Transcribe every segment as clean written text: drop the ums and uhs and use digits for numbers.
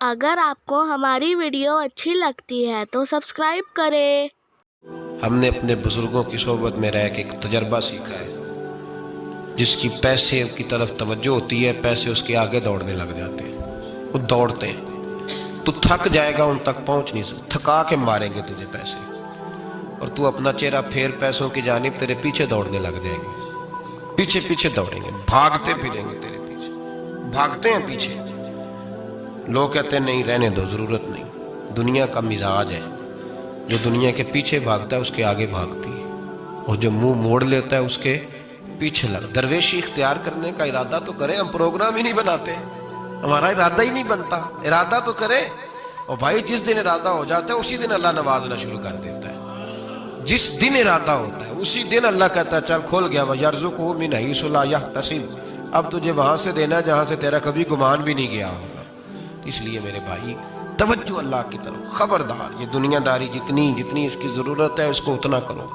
अगर आपको हमारी वीडियो अच्छी लगती है तो सब्सक्राइब करें। हमने अपने बुजुर्गों की सोबत में रह के एक तजर्बा सीखा है, जिसकी पैसे की तरफ तवज्जो होती है, पैसे उसके आगे दौड़ने लग जाते हैं, वो दौड़ते हैं। तू थक जाएगा, उन तक पहुंच नहीं सकता, थका के मारेंगे तुझे पैसे, और तू अपना चेहरा फेर पैसों की जानिब तेरे पीछे दौड़ने लग जाएंगे, पीछे पीछे दौड़ेंगे, भागते फिरेंगे तेरे पीछे, भागते हैं पीछे। लोग कहते हैं नहीं रहने दो, जरूरत नहीं। दुनिया का मिजाज है, जो दुनिया के पीछे भागता है उसके आगे भागती है, और जो मुंह मोड़ लेता है उसके पीछे लग। दरवेशी इख्तियार करने का इरादा तो करें, हम प्रोग्राम ही नहीं बनाते, हमारा इरादा ही नहीं बनता। इरादा तो करें, और भाई जिस दिन इरादा हो जाता है उसी दिन अल्लाह नवाजना शुरू कर देता है। जिस दिन इरादा होता है उसी दिन अल्लाह कहता है चल खुल गया, यर्ज़ुक़हु मिन हैसु ला यहतसिब, अब तुझे वहां से देना है जहां से तेरा कभी गुमान भी नहीं गया होगा। इसलिए मेरे भाई तवज्जो अल्लाह की तरफ, खबरदार ये दुनियादारी जितनी जितनी इसकी ज़रूरत है इसको उतना करो।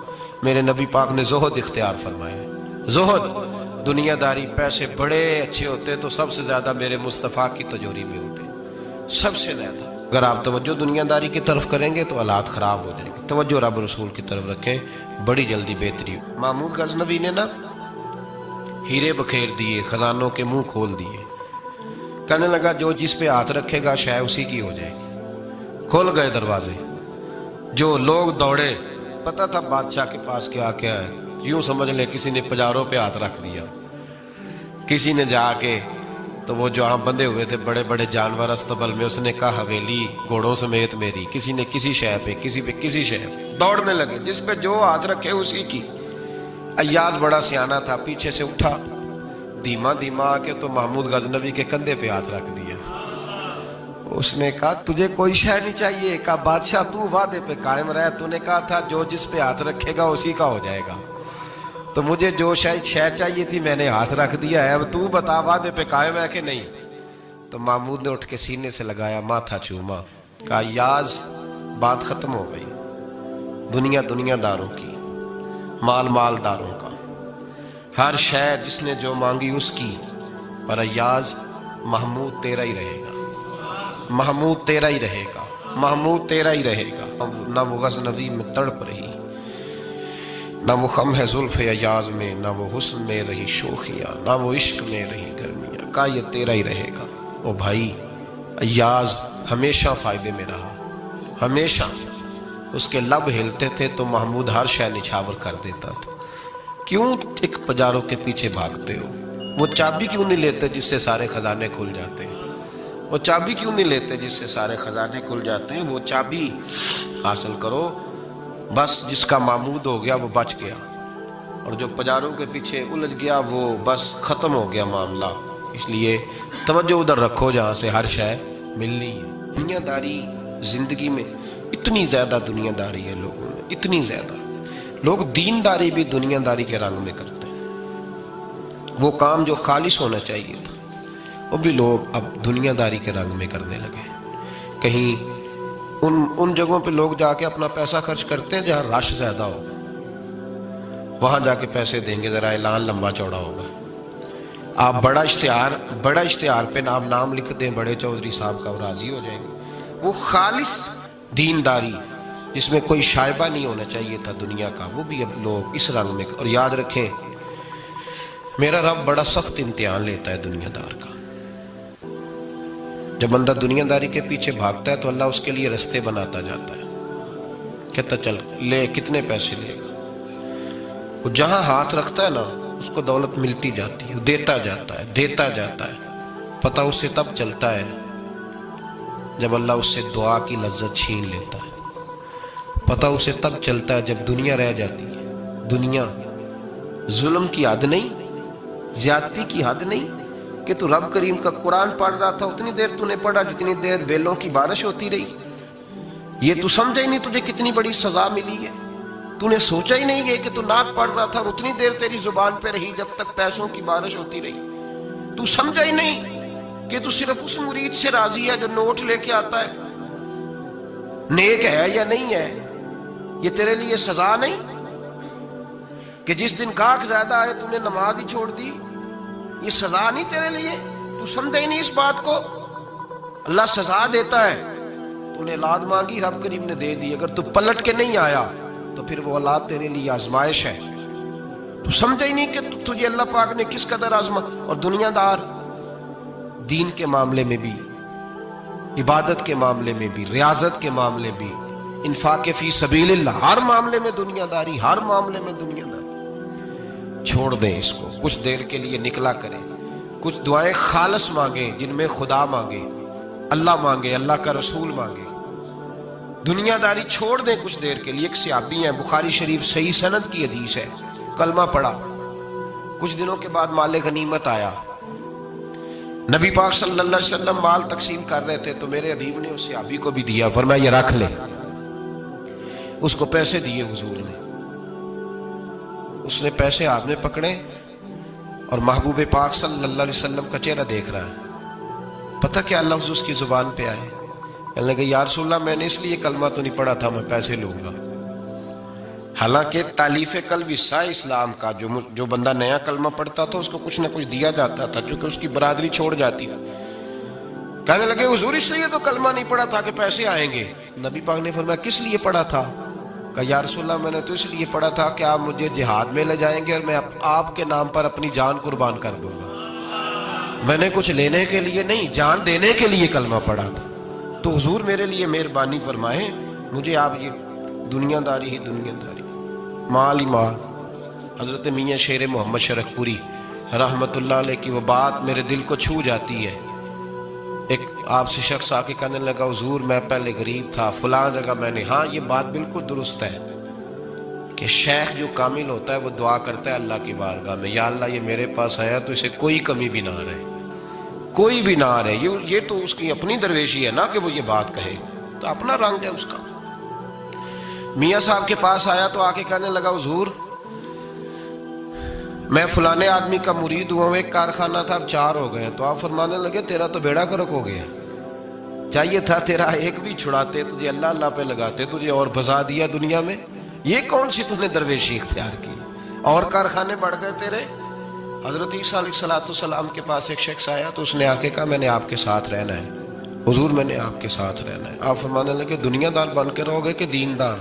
मेरे नबी पाक ने ज़ुहद इख्तियार फरमाया, ज़ुहद दुनियादारी। पैसे बड़े अच्छे होते तो सबसे ज़्यादा मेरे मुस्तफ़ा की तजोरी में होते, सबसे ज़्यादा। अगर आप तवज्जो दुनियादारी की तरफ करेंगे तो हालात ख़राब हो जाएंगे। तवज्जो रब रसूल की तरफ रखें, बड़ी जल्दी बेहतरी। महमूद गज़नवी ने ना हीरे बखेर दिए, ख़जानों के मुँह खोल दिए, कहने लगा जो जिस पे हाथ रखेगा शायद उसी की हो जाएगी। खोल गए दरवाजे, जो लोग दौड़े, पता था बादशाह के पास क्या क्या है, यूं समझ ले किसी ने पजारों पे हाथ रख दिया, किसी ने जाके तो वो जहाँ बंधे हुए थे बड़े बड़े जानवर अस्तबल में, उसने कहा हवेली घोड़ों समेत मेरी, किसी ने किसी शय पे, किसी पे किसी शय पे, दौड़ने लगे, जिस पे जो हाथ रखे उसी की। अय्याज बड़ा सियाना था, पीछे से उठा धीमा धीमा आके तो महमूद गजनवी के कंधे पे हाथ रख दिया। उसने कहा तुझे कोई शय नहीं चाहिए? कहा बादशाह तू वादे पे कायम रह, तूने कहा था जो जिस पे हाथ रखेगा उसी का हो जाएगा, तो मुझे जो शय चाहिए थी मैंने हाथ रख दिया है, अब तू बता वादे पे कायम है कि नहीं? तो महमूद ने उठ के सीने से लगाया, माथा चूमा, कहा याज बात खत्म हो गई, दुनिया दुनियादारों की, माल मालदारों का, हर शय जिसने जो मांगी उसकी, पर अय्याज महमूद तेरा ही रहेगा, महमूद तेरा ही रहेगा, महमूद तेरा ही रहेगा। ना वो गज़नवी में तड़प रही, ना वो खम है जुल्फ़ अय्याज में, ना वो हुस्न में रही शोखियाँ, ना वो इश्क में रही गर्मियाँ, का ये तेरा ही रहेगा। ओ भाई अय्याज हमेशा फ़ायदे में रहा, हमेशा। उसके लब हिलते थे तो महमूद हर शय निछावर कर देता था। क्यों एक पजारों के पीछे भागते हो? वो चाबी क्यों नहीं लेते जिससे सारे खजाने खुल जाते हैं? वो चाबी क्यों नहीं लेते जिससे सारे खजाने खुल जाते हैं? वो चाबी हासिल करो, बस जिसका महमूद हो गया वो बच गया, और जो पजारों के पीछे उलझ गया वो बस खत्म हो गया मामला। इसलिए तवज्जो उधर रखो जहाँ से हर शय मिलनी है। दुनियादारी जिंदगी में इतनी ज़्यादा दुनियादारी है लोगों में, इतनी ज़्यादा। लोग दीनदारी भी दुनियादारी के रंग में करते हैं। वो काम जो खालिश होना चाहिए था वो भी लोग अब दुनियादारी के रंग में करने लगे। कहीं उन जगहों पे लोग जाके अपना पैसा खर्च करते हैं जहाँ रश ज़्यादा हो, वहाँ जाके पैसे देंगे, ज़रा ऐलान लंबा चौड़ा होगा, आप बड़ा इश्तिहार पे नाम लिख दें बड़े चौधरी साहब का, वो राज़ी हो जाएंगे। वो खालिश दीनदारी जिसमें कोई शायबा नहीं होना चाहिए था दुनिया का, वो भी अब लोग इस रंग में। और याद रखें मेरा रब बड़ा सख्त इम्तिहान लेता है दुनियादार का। जब बंदा दुनियादारी के पीछे भागता है तो अल्लाह उसके लिए रास्ते बनाता जाता है, कहता चल ले, कितने पैसे लेगा? वो जहां हाथ रखता है ना उसको दौलत मिलती जाती है, देता जाता है, देता जाता है। पता उससे तब चलता है जब अल्लाह उससे दुआ की लज्जत छीन लेता है। पता उसे तब चलता है जब दुनिया रह जाती है। दुनिया जुल्म की हद नहीं, ज्यादती की हद नहीं, कि तू रब करीम का कुरान पढ़ रहा था उतनी देर तूने पढ़ा जितनी देर वेलों की बारिश होती रही। ये तू समझा ही नहीं तुझे कितनी बड़ी सजा मिली है। तूने सोचा ही नहीं है कि तू नात पढ़ रहा था और उतनी देर तेरी जुबान पे रही जब तक पैसों की बारिश होती रही। तू समझा ही नहीं कि तू सिर्फ उस मुरीद से राजी है जो नोट लेके आता है, नेक है या नहीं है। ये तेरे लिए सजा नहीं कि जिस दिन गाहक ज्यादा आए तूने नमाज ही छोड़ दी, ये सजा नहीं तेरे लिए? तू समझे ही नहीं इस बात को। اللہ سزا دیتا ہے. تو نے اولاد مانگی، رب کریم نے دے دی. اگر تو پلٹ کے نہیں آیا تو پھر وہ اولاد تیرے لیے آزمائش ہے. تو سمجھا ہی نہیں کہ تجھے اللہ پاک نے کس قدر آزما. اور دنیا دار دین کے معاملے میں بھی، عبادت کے معاملے میں بھی، ریاضت کے معاملے بھی، انفاق فی سبیل اللہ، ہر معاملے میں دنیا داری، ہر معاملے میں دنیا داری. چھوڑ دیں اس کو. کچھ دیر کے لیے نکلا کریں. کچھ دعائیں خالص مانگیں جن میں خدا مانگے، اللہ مانگے، اللہ کا رسول مانگے. دنیا داری چھوڑ دیں کچھ دیر کے لیے. ایک صحابی ہیں، بخاری شریف صحیح سند کی حدیث ہے، کلمہ پڑھا، کچھ دنوں کے بعد مال غنیمت آیا. نبی پاک صلی اللہ علیہ وسلم مال تقسیم کر رہے تھے تو میرے حبیب نے اس صحابی کو بھی دیا، فرمایا یہ رکھ لے. اس کو پیسے دیے حضور نے. اس نے پیسے ہاتھ میں پکڑے اور محبوب پاک صلی اللہ علیہ وسلم کا چہرہ دیکھ رہا ہے. پتہ کیا لفظ اس کی زبان پہ آئے؟ کہنے لگے یا رسول اللہ میں نے اس لیے کلمہ تو نہیں پڑھا تھا، میں پیسے لوں گا. حالانکہ تالیف قلب حصہ اسلام کا، جو بندہ نیا کلمہ پڑھتا تھا اس کو کچھ نہ کچھ دیا جاتا تھا، چونکہ اس کی برادری چھوڑ جاتی. کہنے لگے حضور اس لیے تو کلمہ نہیں پڑھا تھا کہ پیسے آئیں گے. نبی پاک نے فرمایا کس لیے پڑھا تھا؟ کہا یا رسول اللہ میں نے تو اس لیے پڑھا تھا کہ آپ مجھے جہاد میں لے جائیں گے اور میں آپ کے نام پر اپنی جان قربان کر دوں گا. میں نے کچھ لینے کے لیے نہیں، جان دینے کے لیے کلمہ پڑھا تھا. تو حضور میرے لیے مہربانی فرمائیں، مجھے آپ یہ دنیا داری ہی دنیا داری، مال ہی مال. حضرت میاں شیر محمد شرف پوری رحمت اللہ علیہ کی وہ بات میرے دل کو چھو جاتی ہے. ایک آپ سے شخص آ کے کہنے لگا حضور میں پہلے غریب تھا، فلاں جگہ میں نے. ہاں یہ بات بالکل درست ہے کہ شیخ جو کامل ہوتا ہے وہ دعا کرتا ہے اللہ کی بارگاہ میں، یا اللہ یہ میرے پاس آیا تو اسے کوئی کمی بھی نہ رہے، کوئی بھی نہ رہے. یہ تو اس کی اپنی درویشی ہے نا کہ وہ یہ بات کہے، تو اپنا رنگ ہے اس کا. میاں صاحب کے پاس آیا تو آ کے کہنے لگا حضور میں فلانے آدمی کا مرید ہوا ہوں، ایک کارخانہ تھا اب 4 ہو گئے. تو آپ فرمانے لگے تیرا تو بیڑا کرک ہو گیا، چاہیے تھا تیرا ایک بھی چھڑاتے، تجھے اللہ اللہ پہ لگاتے، تجھے اور بھسا دیا دنیا میں. یہ کون سی تُو نے درویشی اختیار کی؟ اور کارخانے بڑھ گئے تیرے. حضرت عیسیٰ علیہ السلام کے پاس ایک شخص آیا تو اس نے آ کے کہا میں نے آپ کے ساتھ رہنا ہے حضور، میں نے آپ کے ساتھ رہنا ہے. آپ فرمانے لگے دنیا دار بن کے رہو گے کہ دیندار؟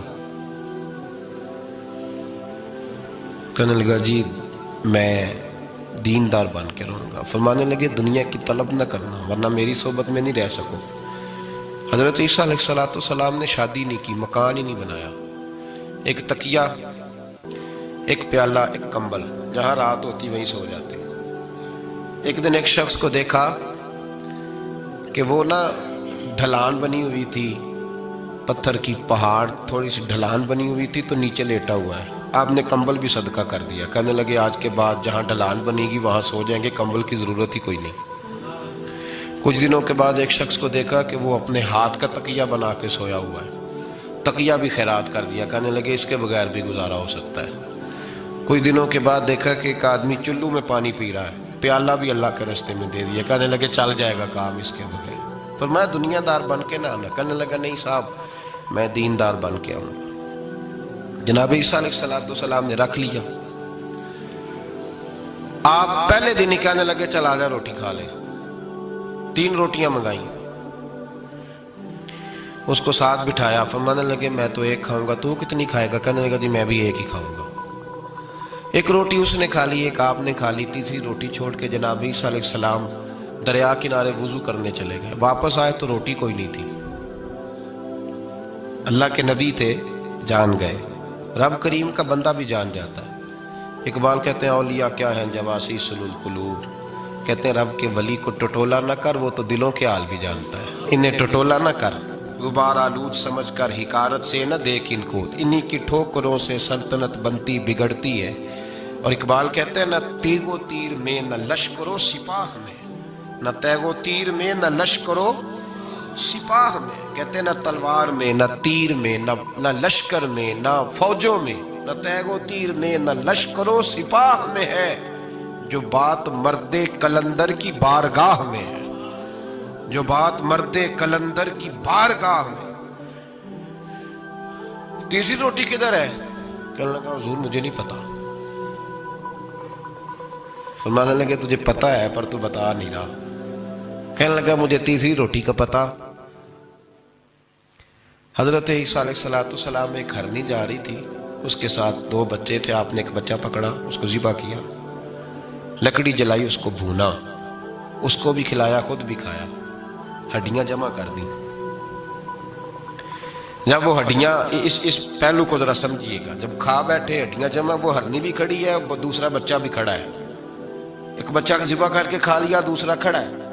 کہنے لگا جی میں دیندار بن کے رہوں گا. فرمانے لگے دنیا کی طلب نہ کرنا ورنہ میری صحبت میں نہیں رہ سکو. حضرت عیسیٰ علیہ السلام نے شادی نہیں کی، مکان ہی نہیں بنایا، ایک تکیہ، ایک پیالہ، ایک کمبل، جہاں رات ہوتی وہیں سو جاتے. ایک دن ایک شخص کو دیکھا کہ وہ ڈھلان بنی ہوئی تھی، پتھر کی پہاڑ تھوڑی سی ڈھلان بنی ہوئی تھی تو نیچے لیٹا ہوا ہے. آپ نے کمبل بھی صدقہ کر دیا. کہنے لگے آج کے بعد جہاں ڈھلان بنے گی وہاں سو جائیں گے، کمبل کی ضرورت ہی کوئی نہیں. کچھ دنوں کے بعد ایک شخص کو دیکھا کہ وہ اپنے ہاتھ کا تکیہ بنا کے سویا ہوا ہے، تکیہ بھی خیرات کر دیا. کہنے لگے اس کے بغیر بھی گزارا ہو سکتا ہے. کچھ دنوں کے بعد دیکھا کہ ایک آدمی چلو میں پانی پی رہا ہے، پیالہ بھی اللہ کے راستے میں دے دیا. کہنے لگے چل جائے گا کام اس کے بغیر. پر میں دنیا دار بن کے نہ آنا. کہنے لگا نہیں صاحب میں دیندار بن کے آؤں گا. جناب عیسیٰ علیہ السلام نے رکھ لیا. آپ پہلے دن ہی کہنے لگے چل آ جا روٹی کھا لے. 3 روٹیاں منگائیں، اس کو ساتھ بٹھایا. فرمانے لگے میں تو ایک کھاؤں گا، تو کتنی کھائے گا؟ کہنے لگا جی میں بھی ایک ہی کھاؤں گا. ایک روٹی اس نے کھا لی، ایک آپ نے کھا لی. تیسری روٹی چھوڑ کے جناب عیسیٰ علیہ السلام دریا کنارے وضو کرنے چلے گئے. واپس آئے تو روٹی کوئی نہیں تھی. اللہ کے نبی تھے، جان گئے. رب کریم کا بندہ بھی جان جاتا ہے. اقبال کہتے ہیں اولیاء کیا ہیں جواسی سلول قلوب، کہتے ہیں رب کے ولی کو ٹٹولا نہ کر، وہ تو دلوں کے حال بھی جانتا ہے. انہیں ٹٹولا نہ کر، غبار آلود سمجھ کر حکارت سے نہ دیکھ ان کو، انہی کی ٹھوکروں سے سلطنت بنتی بگڑتی ہے. اور اقبال کہتے ہیں نہ تیگ و تیر میں نہ لشکرو سپاہ میں، نہ تیگ و تیر میں نہ لشکرو سپاہ میں. کہتے ہیں نہ تلوار میں نہ تیر میں نہ لشکر میں نہ فوجوں میں، نہ تیگ و تیر میں نہ لشکر و سپاہ میں ہے جو بات مرد کلندر کی بارگاہ میں ہے، جو بات مرد کلندر کی بارگاہ میں. تیسری روٹی کدھر ہے؟ کہنے لگا حضور مجھے نہیں پتا. فرمانے لگے تجھے پتا ہے پر تو بتا نہیں رہا. कहने लगा मुझे तीसरी रोटी का पता। हजरत ईसा अलैहिस्सलाम एक हरनी जा रही थी, उसके साथ 2 बच्चे थे। आपने एक बच्चा पकड़ा, उसको ज़िबा किया, लकड़ी जलाई, उसको भूना, उसको भी खिलाया, खुद भी खाया, हड्डियां जमा कर दी। जब वो हड्डियां, इस पहलू को जरा समझिएगा, जब खा बैठे हड्डियां जमा, वो हरनी भी खड़ी है, वो दूसरा बच्चा भी खड़ा है। एक बच्चा का ज़िबा करके खा लिया, दूसरा खड़ा है।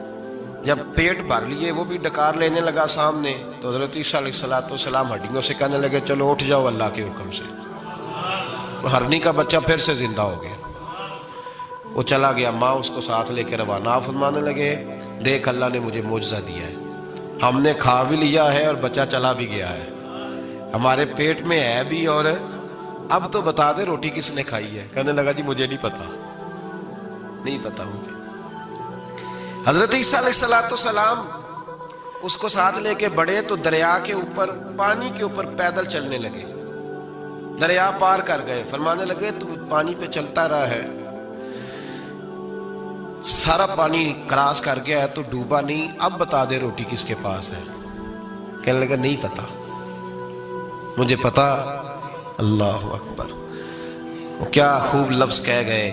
जब पेट भर लिए, वो भी डकार लेने लगा सामने, तो हज़रत ईसा अलैहिस्सलाम हड्डियों से कहने लगे चलो उठ जाओ अल्लाह के हुक्म से। हरनी का बच्चा फिर से जिंदा हो गया। वो चला गया, माँ उसको साथ लेकर रवाना। फरमाने लगे देख अल्लाह ने मुझे मोजज़ा दिया है, हमने खा भी लिया है और बच्चा चला भी गया है, हमारे पेट में है भी, और अब तो बता दे रोटी किसने खाई है। कहने लगा जी मुझे नहीं पता, नहीं पता मुझे। हजरत ईसा अलैहिस्सलाम उसको साथ लेके बढ़े तो दरिया के ऊपर, पानी के ऊपर पैदल चलने लगे। दरिया पार कर गए। फरमाने लगे तू पानी पे चलता रहा है, सारा पानी क्रॉस कर गया है तो डूबा नहीं, अब बता दे रोटी किसके पास है। कहने लगा नहीं पता, मुझे पता। अल्लाह अकबर। वो क्या खूब लफ्ज कह गए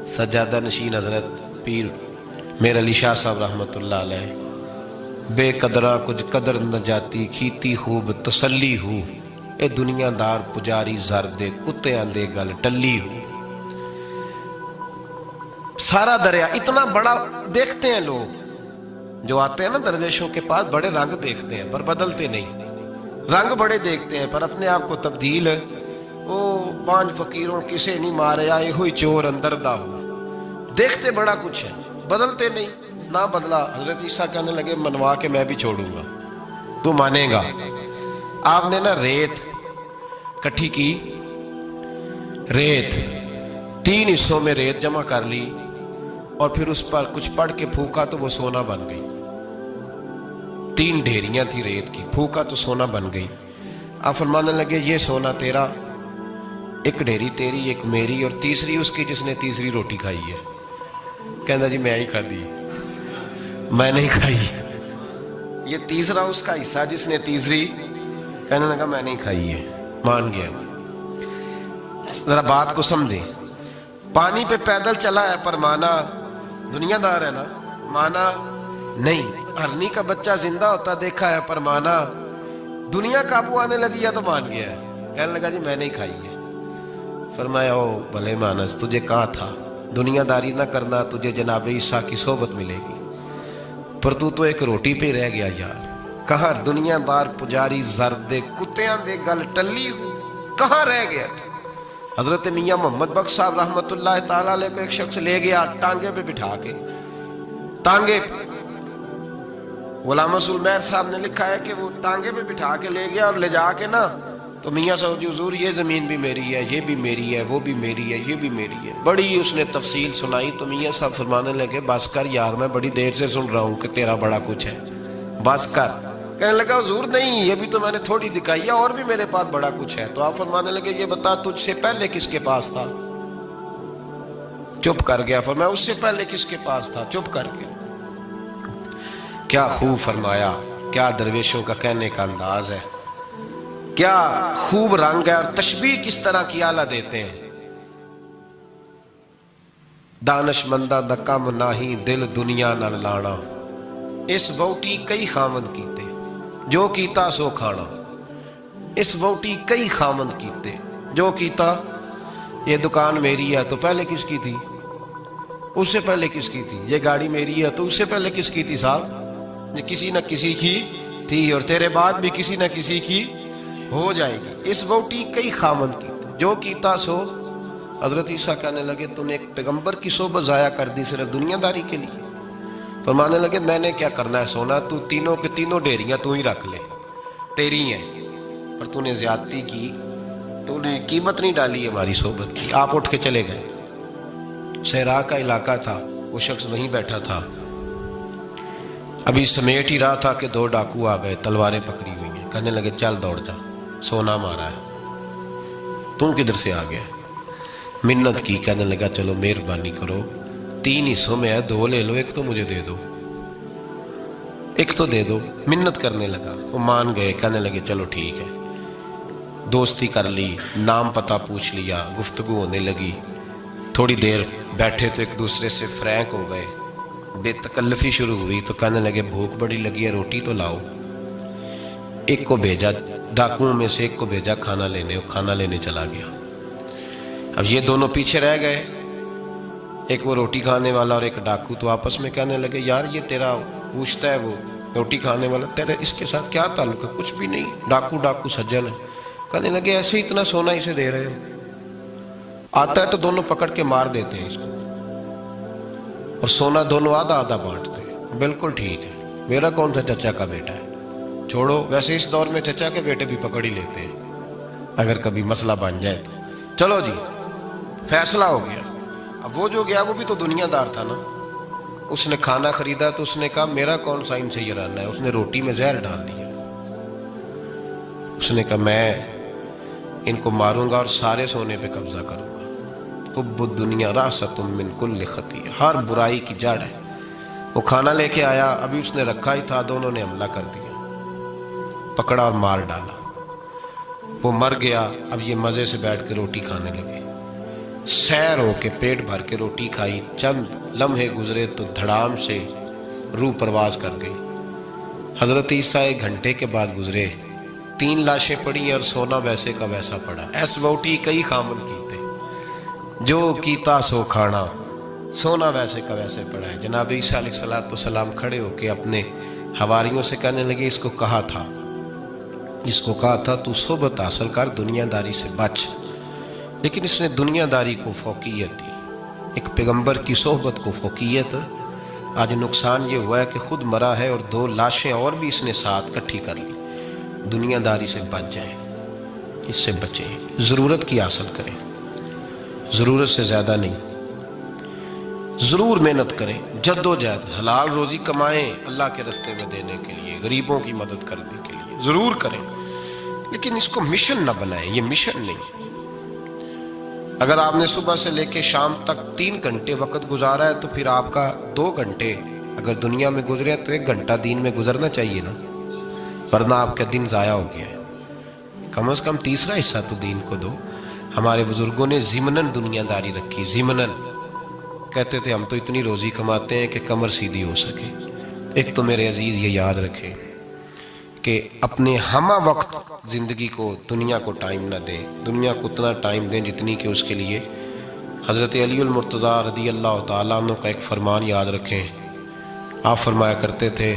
सज्जादा नशीन हजरत पीर मेर अली शाह साहब रहमतुल्लाह अलैह। बेकदरा कुछ कदर न जाती, खीती खूब तसल्ली हूँ, ए दुनियादार पुजारी जर दे, कुत्तियां दे गल टल्ली हूँ। सारा दरिया इतना बड़ा देखते हैं लोग जो आते हैं ना दरवेशों के पास, बड़े रंग देखते हैं पर बदलते नहीं। रंग बड़े देखते हैं पर अपने आप को तब्दील, ओ 5 फकीरों किसे नहीं मारे आए हुई चोर अंदर दा हो। देखते बड़ा कुछ है, बदलते नहीं। ना बदला। हजरत ईसा कहने लगे मनवा के मैं भी छोड़ूंगा, तू मानेगा। आपने ना रेत इकट्ठी की, रेत 3 हिस्सों में रेत जमा कर ली और फिर उस पर कुछ पढ़ के फूका तो वो सोना बन गई। 3 ढेरियां थी रेत की, फूका तो सोना बन गई। आप फरमाने लगे ये सोना तेरा, एक ढेरी तेरी, एक मेरी, और तीसरी उसकी जिसने तीसरी रोटी खाई है। कहना जी मैं ही खाधी, मैं नहीं खाई। ये तीसरा उसका हिस्सा जिसने तीसरी, कहने लगा मैं नहीं खाई है, मान गया। जरा बात को समझे। पानी पे पैदल चला है पर माना, दुनियादार है ना, माना नहीं। हरनी का बच्चा जिंदा होता देखा है पर माना, दुनिया काबू आने लगी है तो मान गया। कहने लगा जी मैं नहीं खाई है। फरमाया ओ भले मानस, तुझे कहा था दुनियादारी ना करना, तुझे जनाब ईसा की सोबत मिलेगी, पर तू तो एक रोटी पे रह गया यार। कहाँ दुनियादार पुजारी जर दे, कुत्तियां दे गल टल्ली हूँ, कहाँ रह गया तू। हजरत मियाँ मोहम्मद बख्श साहब रहमतुल्लाह ताला अलैह को एक शख्स ले गया टांगे पे बिठा के, टांगे पे। गुलाम रसूल महर साहब ने लिखा है कि वो टांगे पे बिठा के ले गया और ले जाके ना, तो मियाँ साहब जी हुजूर ये ज़मीन भी मेरी है, ये भी मेरी है, वो भी मेरी है, ये भी मेरी है। बड़ी उसने तफसील सुनाई तो मियाँ साहब फरमाने लगे बस कर यार, मैं बड़ी देर से सुन रहा हूँ कि तेरा बड़ा कुछ है, बस कर। कहने लगा हुजूर नहीं, ये भी तो मैंने थोड़ी दिखाई है, और भी मेरे पास बड़ा कुछ है। तो आप फरमाने लगे ये बता तुझसे पहले किसके पास था। चुप कर गया। फरमाया उससे पहले किसके पास था, चुप कर गया। क्या खूब फरमाया, क्या दरवेशों का कहने का अंदाज है, क्या खूब रंग है, और तशबीह किस तरह की आला देते हैं। दानशमंदा दा कम नाही, दिल दुनिया नाल लाना, इस वोटी कई खामंद कीते, जो कीता सो खाना। इस वोटी कई खामंद कीते, जो कीता। ये दुकान मेरी है तो पहले किसकी थी, उससे पहले किसकी थी। ये गाड़ी मेरी है तो उससे पहले किसकी थी साहब, ये किसी न किसी की थी, और तेरे बाद भी किसी न किसी की हो जाएगी। इस वोटी कई खामंद कीते, जो कीता सो। हजरत ईसा कहने लगे तूने एक पैगंबर की सोबत ज़ाया कर दी सिर्फ दुनियादारी के लिए। फरमाने लगे मैंने क्या करना है सोना, तू तीनों के तीनों ढेरियां तू ही रख ले, तेरी हैं, पर तूने ज्यादती की, तूने कीमत नहीं डाली हमारी सोबत की। आप उठ के चले गए। सहरा का इलाका था, वो शख्स वहीं बैठा था, अभी समेट ही रहा था कि 2 डाकू आ गए, तलवारें पकड़ी हुई हैं। कहने लगे चल दौड़ जा, सोना मारा है, तू किधर से आ गया। मिन्नत की। कहने लगा चलो मेहरबानी करो, 3 हिस्सों में है, 2 ले लो, एक तो मुझे दे दो। एक तो दे दो। मिन्नत करने लगा, वो मान गए, कहने लगे चलो ठीक है। दोस्ती कर ली, नाम पता पूछ लिया, गुफ्तगू होने लगी। थोड़ी देर बैठे तो एक दूसरे से फ्रैंक हो गए, बेतकल्लफी शुरू हुई। तो कहने लगे भूख बड़ी लगी है, रोटी तो लाओ। एक को भेजा, डाकुओं में से एक को भेजा खाना लेने, वो खाना लेने चला गया। अब ये दोनों पीछे रह गए, एक वो रोटी खाने वाला और एक डाकू। तो आपस में कहने लगे यार ये तेरा पूछता है वो रोटी खाने वाला, तेरे इसके साथ क्या ताल्लुक है? कुछ भी नहीं, डाकू डाकू सज्जन है। कहने लगे ऐसे ही इतना सोना इसे दे रहे हो, आता है तो दोनों पकड़ के मार देते हैं इसको, और सोना दोनों आधा आधा बांटते हैं। बिल्कुल ठीक है, मेरा कौन सा चचा का बेटा है, छोड़ो। वैसे इस दौर में चचा के बेटे भी पकड़ ही लेते हैं अगर कभी मसला बन जाए तो। चलो जी, फैसला हो गया। अब वो जो गया वो भी तो दुनियादार था ना, उसने खाना खरीदा तो उसने कहा मेरा कौन सा इनसे ये रहना है। उसने रोटी में जहर डाल दिया। उसने कहा मैं इनको मारूंगा और सारे सोने पे कब्जा करूंगा। हुब्बु दुनिया रासतुम मिन कुल्लि खतीया, हर बुराई की जड़ है। वो खाना लेके आया, अभी उसने रखा ही था, दोनों ने हमला कर दिया, पकड़ा और मार डाला। वो मर गया। अब ये मजे से बैठ के रोटी खाने लगे, सैर हो के पेट भर के रोटी खाई। चंद लम्हे गुजरे तो धड़ाम से रूह परवाज कर गई। हजरत ईसा 1 घंटे के बाद गुजरे, 3 लाशें पड़ी और सोना वैसे का वैसा पड़ा। ऐस वोटी कई खामन कीते, जो कीता सो खाना, सोना वैसे का वैसे पड़ा है। जनाब ईसा अलैहिस्सलाम खड़े होके अपने हवारियों से कहने लगे इसको कहा था तू सोबत हासिल कर, दुनियादारी से बच। लेकिन इसने दुनियादारी को फौकियत दी, एक पैगंबर की सोहबत को फौकियत। आज नुकसान ये हुआ है कि खुद मरा है और 2 लाशें और भी इसने साथ इकट्ठी कर ली। दुनियादारी से बच जाएं, इससे बचें, ज़रूरत की हासिल करें, ज़रूरत से ज़्यादा नहीं। ज़रूर मेहनत करें, जद्दोजहद, हलाल रोज़ी कमाएं अल्लाह के रास्ते में देने के लिए, गरीबों की मदद करने के लिए ज़रूर करें। लेकिन इसको मिशन ना बनाएं, ये मिशन नहीं। अगर आपने सुबह से लेकर शाम तक 3 घंटे वक्त गुजारा है तो फिर आपका 2 घंटे अगर दुनिया में गुजरे तो 1 घंटा दीन में गुजरना चाहिए ना, वरना आपका दिन ज़ाया हो गया है। कम से कम तीसरा हिस्सा तो दीन को दो। हमारे बुजुर्गों ने ज़िमनन दुनियादारी रखी, ज़िमनन कहते थे हम तो इतनी रोज़ी कमाते हैं कि कमर सीधी हो सके। एक तो मेरे अजीज़ ये याद रखें कि अपने हमा वक्त ज़िंदगी को, दुनिया को टाइम ना दें। दुनिया को उतना टाइम दें जितनी कि उसके लिए हज़रत अली अल मुर्तज़ा रज़ी अल्लाह तआला अन्हु का एक फरमान याद रखें। आप फरमाया करते थे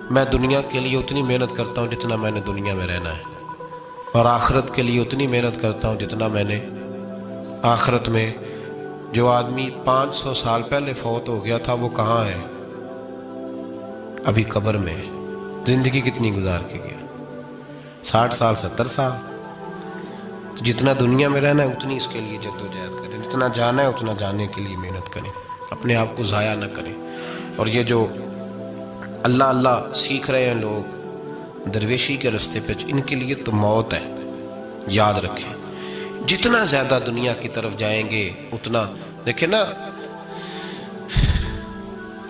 मैं दुनिया के लिए उतनी मेहनत करता हूँ जितना मैंने दुनिया में रहना है, और आखिरत के लिए उतनी मेहनत करता हूँ जितना मैंने आखिरत में। जो आदमी 500 साल पहले फौत हो गया था वो कहाँ है? अभी कब्र में। ज़िंदगी कितनी गुजार के गया? 60 साल 70 साल। तो जितना दुनिया में रहना है उतनी इसके लिए जद्दोजहद करें, जितना जाना है उतना जाने के लिए मेहनत करें, अपने आप को ज़ाया ना करें। और ये जो अल्लाह अल्लाह सीख रहे हैं लोग दरवेशी के रास्ते पे, इनके लिए तो मौत है, याद रखें। जितना ज़्यादा दुनिया की तरफ जाएंगे उतना, देखें ना,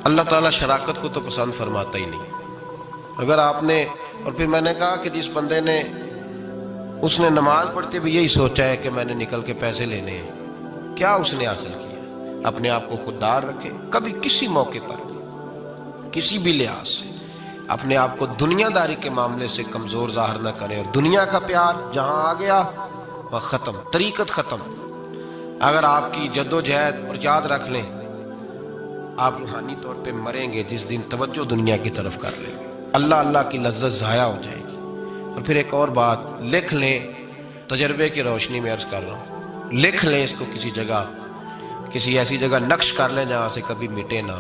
अल्लाह ताला शराकत को तो पसंद फरमाता ही नहीं। अगर आपने, और फिर मैंने कहा कि जिस बंदे ने, उसने नमाज पढ़ते भी यही सोचा है कि मैंने निकल के पैसे लेने हैं, क्या उसने हासिल किया? अपने आप को खुददार रखें। कभी किसी मौके पर किसी भी लिहाज से अपने आप को दुनियादारी के मामले से कमज़ोर ज़ाहिर न करें। और दुनिया का प्यार जहाँ आ गया वह ख़त्म, तरीक़त ख़त्म। अगर आपकी जद्दोजहद, और याद रख लें आप रूहानी तौर पे मरेंगे जिस दिन तवज्जो दुनिया की तरफ कर लेंगे, अल्लाह अल्लाह की लज्जत ज़ाया हो जाएगी। और फिर एक और बात लिख लें, तजर्बे की रोशनी में अर्ज़ कर रहा हूँ, लिख लें इसको किसी जगह, किसी ऐसी जगह नक्श कर लें जहाँ से कभी मिटे ना।